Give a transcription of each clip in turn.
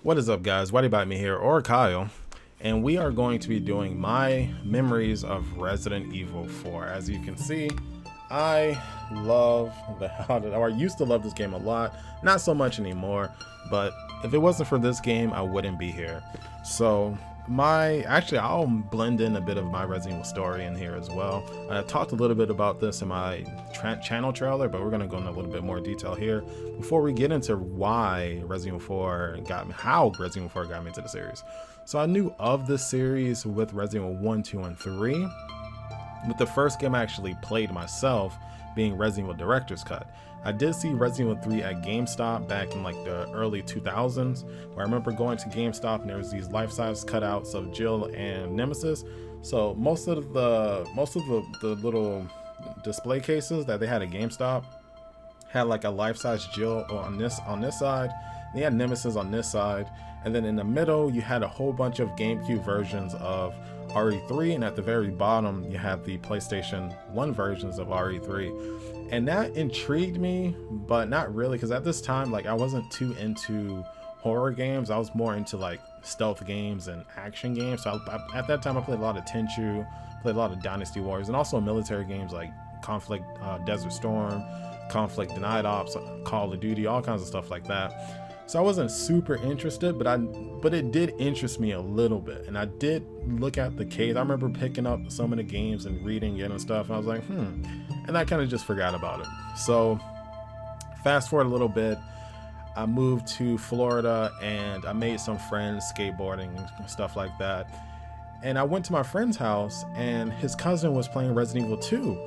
What is up, guys? Whitey Bite Me here, or Kyle, and we are going to be doing my memories of Resident Evil 4. As you can see, I love the hell out of it. Or I used to love this game a lot, not so much anymore, but if it wasn't for this game, I wouldn't be here. So I'll blend in a bit of my Resident Evil story in here as well. I talked a little bit about this in my channel trailer, but we're going to go into a little bit more detail here before we get into why Resident Evil 4 how Resident Evil 4 got me into the series. So I knew of this series with Resident Evil 1, 2, and 3, with the first game I actually played myself being Resident Evil Director's Cut. I did see Resident Evil 3 at GameStop back in like the early 2000s, where I remember going to GameStop and there was these life-size cutouts of Jill and Nemesis. So most of the little display cases that they had at GameStop had like a life-size Jill on this side, and you had Nemesis on this side, and then in the middle you had a whole bunch of GameCube versions of RE3, and at the very bottom you have the PlayStation 1 versions of RE3. And that intrigued me, but not really, because at this time, like, I wasn't too into horror games. I was more into like stealth games and action games. So at that time I played a lot of Tenchu, played a lot of Dynasty Warriors, and also military games like Conflict, Desert Storm, Conflict Denied Ops, Call of Duty, all kinds of stuff like that. So I wasn't super interested, but it did interest me a little bit. And I did look at the case. I remember picking up some of the games and reading it and stuff. And I was like, and I kind of just forgot about it. So fast forward a little bit, I moved to Florida and I made some friends skateboarding and stuff like that. And I went to my friend's house and his cousin was playing Resident Evil 2.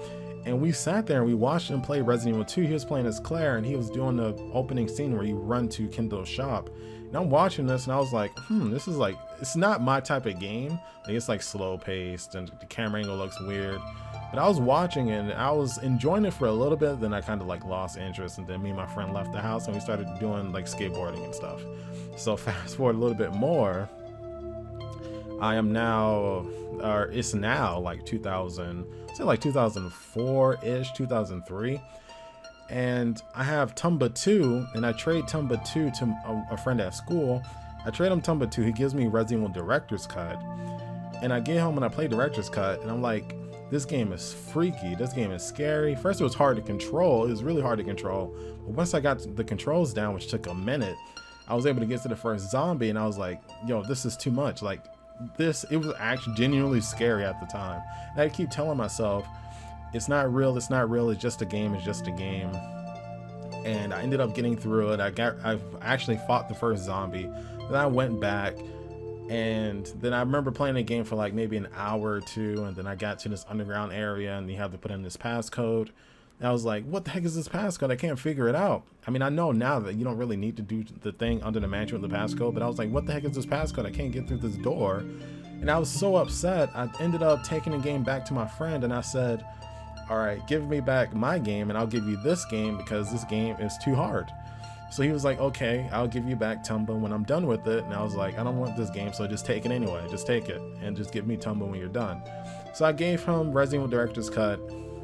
And we sat there and we watched him play Resident Evil 2. He was playing as Claire and he was doing the opening scene where you run to Kendall's shop. And I'm watching this and I was like, this is like, it's not my type of game. Like, it's like slow paced and the camera angle looks weird. But I was watching it and I was enjoying it for a little bit. Then I kind of like lost interest. And then me and my friend left the house and we started doing like skateboarding and stuff. So fast forward a little bit more. I am now, or it's now like 2004-ish, 2003. And I have Tumba 2, and I trade Tumba 2 to a friend at school. I trade him Tumba 2, he gives me Resident Evil Director's Cut. And I get home and I play Director's Cut, and I'm like, this game is freaky, this game is scary. First it was hard to control, it was really hard to control. But once I got the controls down, which took a minute, I was able to get to the first zombie, and I was like, yo, this is too much. Like, it was actually genuinely scary at the time. And I keep telling myself, it's not real, it's just a game, And I ended up getting through it. I've actually fought the first zombie. Then I went back, and then I remember playing the game for like maybe an hour or two, and then I got to this underground area and you have to put in this passcode. And I was like, what the heck is this passcode? I can't figure it out. I mean, I know now that you don't really need to do the thing under the mansion with the passcode, but I was like, what the heck is this passcode? I can't get through this door. And I was so upset. I ended up taking the game back to my friend and I said, all right, give me back my game and I'll give you this game because this game is too hard. So he was like, okay, I'll give you back Tumba when I'm done with it. And I was like, I don't want this game, so just take it anyway. Just take it and just give me Tumba when you're done. So I gave him Resident Evil Director's Cut.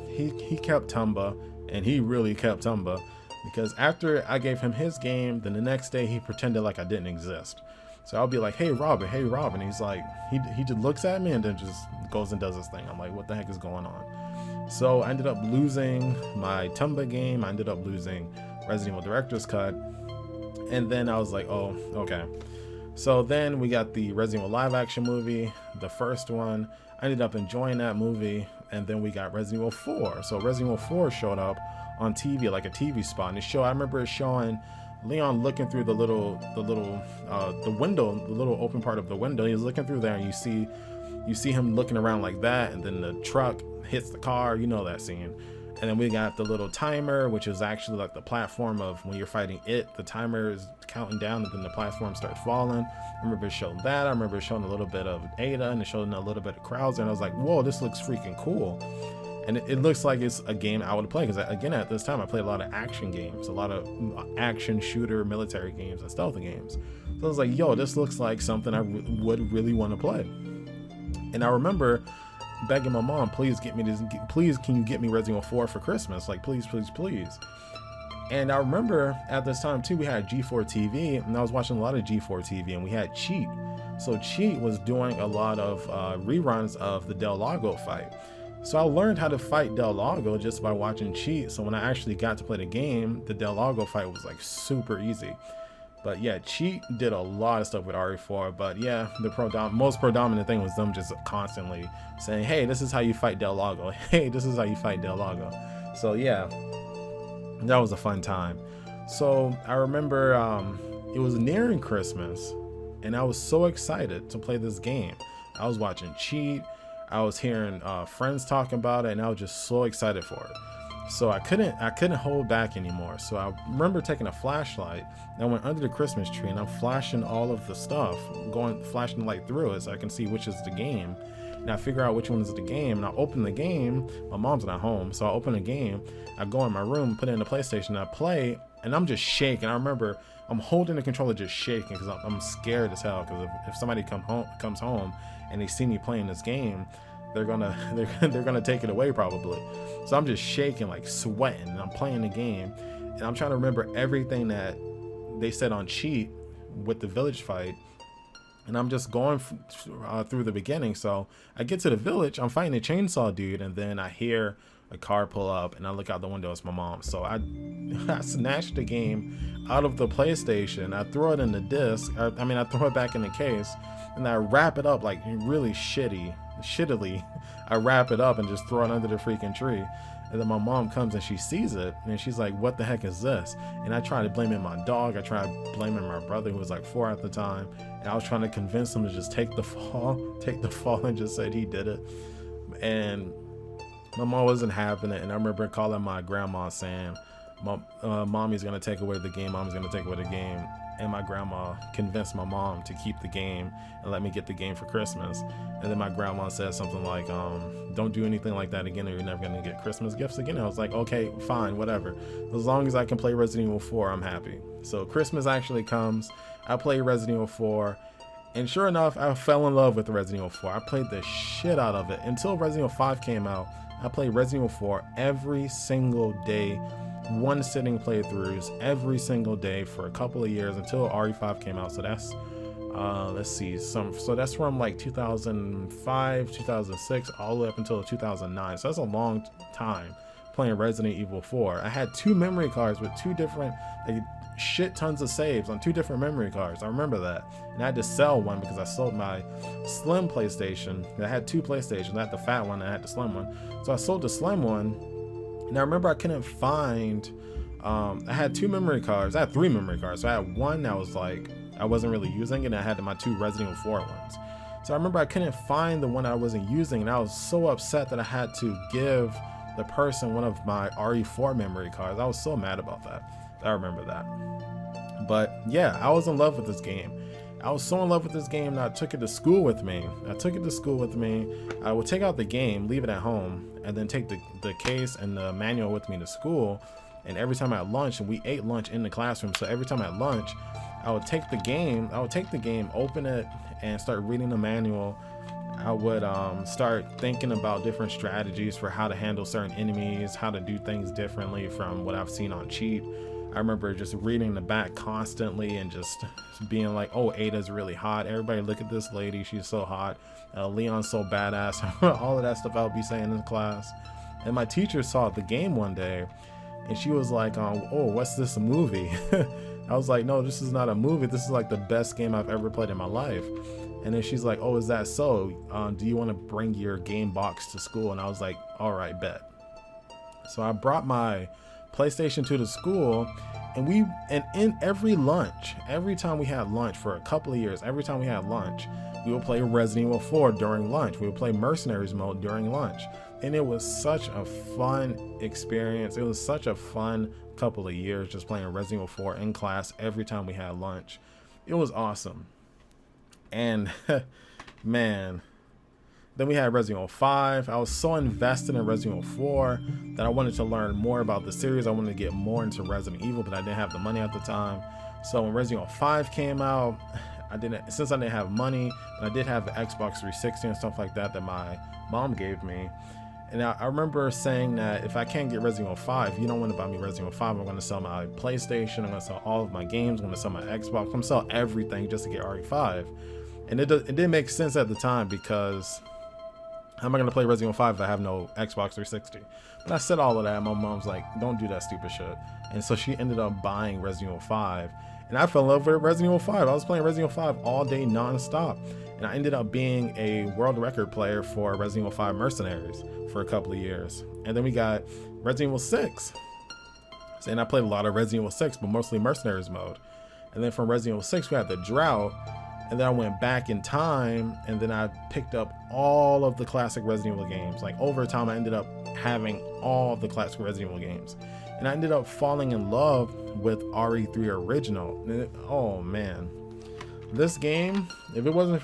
He kept Tumba, and he really kept Tumba, because after I gave him his game, then the next day he pretended like I didn't exist. So I'll be like, hey Robin. He's like, he just looks at me and then just goes and does his thing. I'm like, what the heck is going on? So I ended up losing my Tumba game. I ended up losing Resident Evil Director's Cut. And then I was like, oh, okay. So then we got the Resident Evil live action movie, the first one. I ended up enjoying that movie. And then we got Resident Evil 4. So Resident Evil 4 showed up on TV, like a TV spot. And I remember it showing Leon looking through the little window, the little open part of the window. He was looking through there, and you see him looking around like that, and then the truck hits the car. You know that scene. And then we got the little timer, which is actually like the platform of when you're fighting it. The timer is counting down, and then the platform starts falling. I remember it showing that. I remember it showing a little bit of Ada, and it showed a little bit of Krauser, and I was like, whoa, this looks freaking cool. And it looks like it's a game I would play, because again, at this time I played a lot of action games, a lot of action shooter military games and stealth games. So I was like, yo, this looks like something I would really want to play. And I remember begging my mom, please get me this, please can you get me Resident Evil 4 for Christmas, like please. And I remember at this time too, we had G4 TV, and I was watching a lot of G4 TV, and we had Cheat. So Cheat was doing a lot of reruns of the Del Lago fight. So I learned how to fight Del Lago just by watching Cheat. So when I actually got to play the game, the Del Lago fight was like super easy. But yeah, Cheat did a lot of stuff with RE4. But yeah, the most predominant thing was them just constantly saying, hey, this is how you fight Del Lago. Hey, this is how you fight Del Lago. So yeah, that was a fun time. So I remember it was nearing Christmas, and I was so excited to play this game. I was watching Cheat. I was hearing friends talking about it, and I was just so excited for it. So I couldn't hold back anymore. So I remember taking a flashlight, and I went under the Christmas tree, and I'm flashing all of the stuff, flashing the light through it so I can see which is the game. And I figure out which one is the game, and I open the game. My mom's not home, so I open the game. I go in my room, put it in the PlayStation, and I play, and I'm just shaking. I remember I'm holding the controller just shaking because I'm scared as hell, because if somebody comes home and they see me playing this game, they're gonna take it away probably. So I'm just shaking, like sweating, and I'm playing the game, and I'm trying to remember everything that they said on Cheat with the village fight, and I'm just going through the beginning. So I get to the village, I'm fighting a chainsaw dude, and then I hear a car pull up, and I look out the window, it's my mom. So I snatched the game out of the PlayStation, I throw it in the disc, I throw it back in the case, and I wrap it up like really shittily. I wrap it up and just throw it under the freaking tree. And then my mom comes and she sees it, and she's like, what the heck is this? And I try to blame it on my dog. I try to blame it on my brother, who was like 4 at the time. And I was trying to convince him to just take the fall and just said he did it. And my mom wasn't having it. And I remember calling my grandma saying, mommy's going to take away the game. Mommy's going to take away the game. And my grandma convinced my mom to keep the game and let me get the game for Christmas. And then my grandma said something like, don't do anything like that again, or you're never gonna get Christmas gifts again. I was like, okay, fine, whatever. As long as I can play Resident Evil 4, I'm happy. So Christmas actually comes, I play Resident Evil 4, and sure enough, I fell in love with Resident Evil 4. I played the shit out of it until Resident Evil 5 came out. I played Resident Evil 4 every single day, one sitting playthroughs every single day for a couple of years until RE5 came out. So that's let's see, so that's from like 2005, 2006 all the way up until 2009. So that's a long time playing Resident Evil 4. I had 2 memory cards with 2 different, like, shit tons of saves on 2 different memory cards. I remember that. And I had to sell one because I sold my slim PlayStation. I had 2 PlayStations. I had the fat one and I had the slim one. So I sold the slim one. And I remember I couldn't find, I had 2 memory cards. I had 3 memory cards. So I had one that was like, I wasn't really using, and I had my 2 Resident Evil 4 ones. So I remember I couldn't find the one I wasn't using, and I was so upset that I had to give the person one of my RE4 memory cards. I was so mad about that. I remember that. But yeah, I was in love with this game. I was so in love with this game that I took it to school with me. I would take out the game, leave it at home, and then take the case and the manual with me to school. And every time I had lunch, and we ate lunch in the classroom, so every time I had lunch, I would take the game, open it, and start reading the manual. I would start thinking about different strategies for how to handle certain enemies, how to do things differently from what I've seen on Cheat. I remember just reading the back constantly and just being like, oh, Ada's really hot. Everybody look at this lady. She's so hot. Leon's so badass. All of that stuff I would be saying in class. And my teacher saw the game one day, and she was like, oh, what's this, a movie? I was like, no, this is not a movie. This is like the best game I've ever played in my life. And then she's like, oh, is that so? Do you want to bring your game box to school? And I was like, all right, bet. So I brought my PlayStation to the school, and in every lunch, every time we had lunch for a couple of years, every time we had lunch, we would play Resident Evil 4 during lunch. We would play Mercenaries mode during lunch. And it was such a fun experience. It was such a fun couple of years just playing Resident Evil 4 in class every time we had lunch. It was awesome. And man, then we had Resident Evil 5. I was so invested in Resident Evil 4 that I wanted to learn more about the series. I wanted to get more into Resident Evil, but I didn't have the money at the time. So when Resident Evil 5 came out, since I didn't have money, and I did have the Xbox 360 and stuff like that my mom gave me, And I remember saying that if I can't get Resident Evil 5, you don't want to buy me Resident Evil 5. I'm going to sell my PlayStation. I'm going to sell all of my games. I'm going to sell my Xbox. I'm going to sell everything just to get RE5. And it didn't make sense at the time because how am I going to play Resident Evil 5 if I have no Xbox 360? But I said all of that. My mom's like, don't do that stupid shit. And so she ended up buying Resident Evil 5. And I fell in love with Resident Evil 5. I was playing Resident Evil 5 all day non-stop. And I ended up being a world record player for Resident Evil 5 Mercenaries for a couple of years. And then we got Resident Evil 6. And I played a lot of Resident Evil 6, but mostly Mercenaries mode. And then from Resident Evil 6, we had the Drought. And then I went back in time, and then I picked up all of the classic Resident Evil games. Like over time, I ended up having all of the classic Resident Evil games. And I ended up falling in love with RE3 Original. Oh man. This game, if it wasn't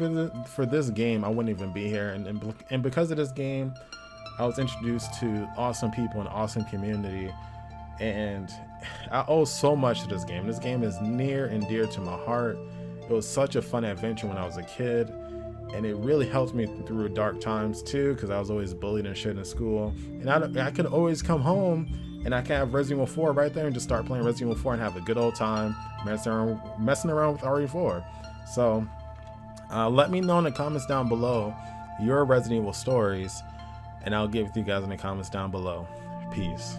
for this game, I wouldn't even be here. And because of this game, I was introduced to awesome people and awesome community. And I owe so much to this game. This game is near and dear to my heart. It was such a fun adventure when I was a kid. And it really helped me through dark times too, because I was always bullied and shit in school. And I could always come home and I can have Resident Evil 4 right there and just start playing Resident Evil 4 and have a good old time messing around with RE4. So let me know in the comments down below your Resident Evil stories, and I'll get with you guys in the comments down below. Peace.